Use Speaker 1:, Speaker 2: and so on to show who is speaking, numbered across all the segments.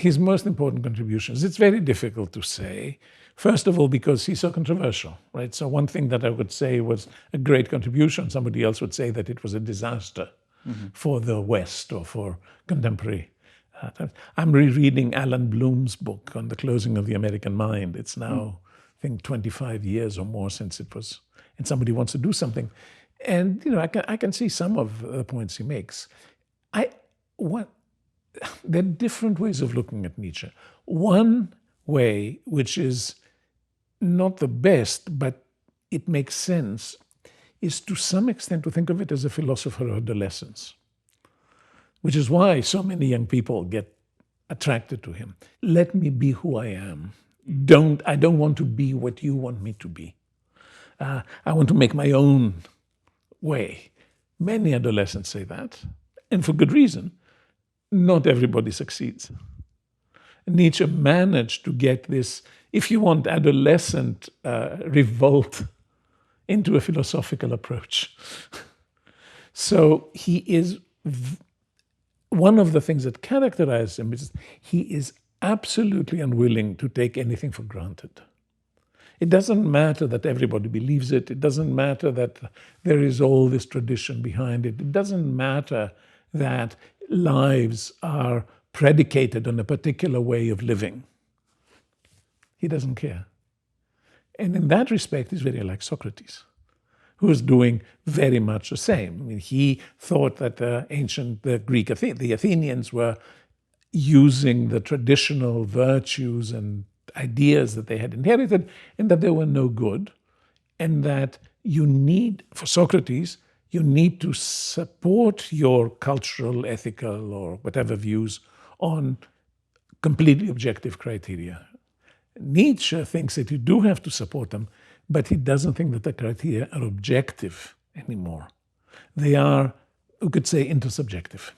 Speaker 1: his most important contributions, it's very difficult to say. First of all, because he's so controversial, right? So one thing that I would say was a great contribution, somebody else would say that it was a disaster for the West or for contemporary times. I'm rereading Alan Bloom's book on the closing of the American mind. It's now, I think, 25 years or more since it was, and somebody wants to do something. And, I can see some of the points he makes. There are different ways of looking at Nietzsche. One way, which is not the best, but it makes sense, is to some extent to think of it as a philosopher of adolescence, which is why so many young people get attracted to him. Let me be who I am. I don't want to be what you want me to be. I want to make my own way. Many adolescents say that, and for good reason. Not everybody succeeds. Nietzsche managed to get this, if you want, adolescent revolt into a philosophical approach. So he is, one of the things that characterizes him is he is absolutely unwilling to take anything for granted. It doesn't matter that everybody believes it. It doesn't matter that there is all this tradition behind it. It doesn't matter that lives are predicated on a particular way of living. He doesn't care. And in that respect, he's very like Socrates, who is doing very much the same. I mean, he thought that the Athenians were using the traditional virtues and ideas that they had inherited, and that they were no good, and that for Socrates, you need to support your cultural, ethical, or whatever views on completely objective criteria. Nietzsche thinks that you do have to support them, but he doesn't think that the criteria are objective anymore. They are, you could say, intersubjective.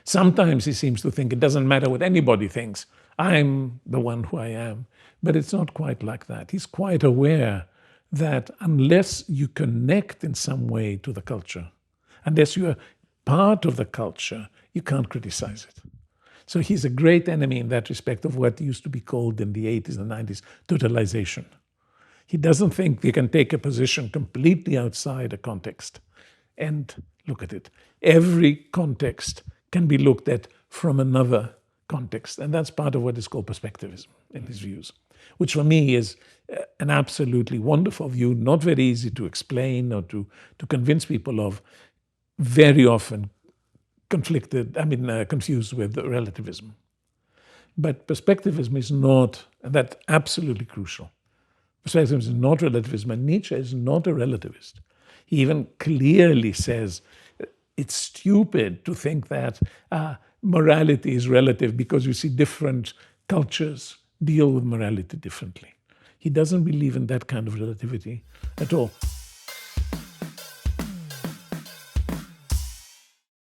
Speaker 1: Sometimes he seems to think it doesn't matter what anybody thinks. I'm the one who I am. But it's not quite like that. He's quite aware that unless you connect in some way to the culture, unless you are part of the culture, you can't criticize it. So he's a great enemy in that respect of what used to be called in the 80s and 90s totalization. He doesn't think you can take a position completely outside a context and look at it. Every context can be looked at from another context, and that's part of what is called perspectivism in his views, which for me is an absolutely wonderful view, not very easy to explain or to convince people of, very often confused with relativism. But perspectivism is not, and that's absolutely crucial. Perspectivism is not relativism, and Nietzsche is not a relativist. He even clearly says it's stupid to think that morality is relative because you see different cultures deal with morality differently. He doesn't believe in that kind of relativity at all.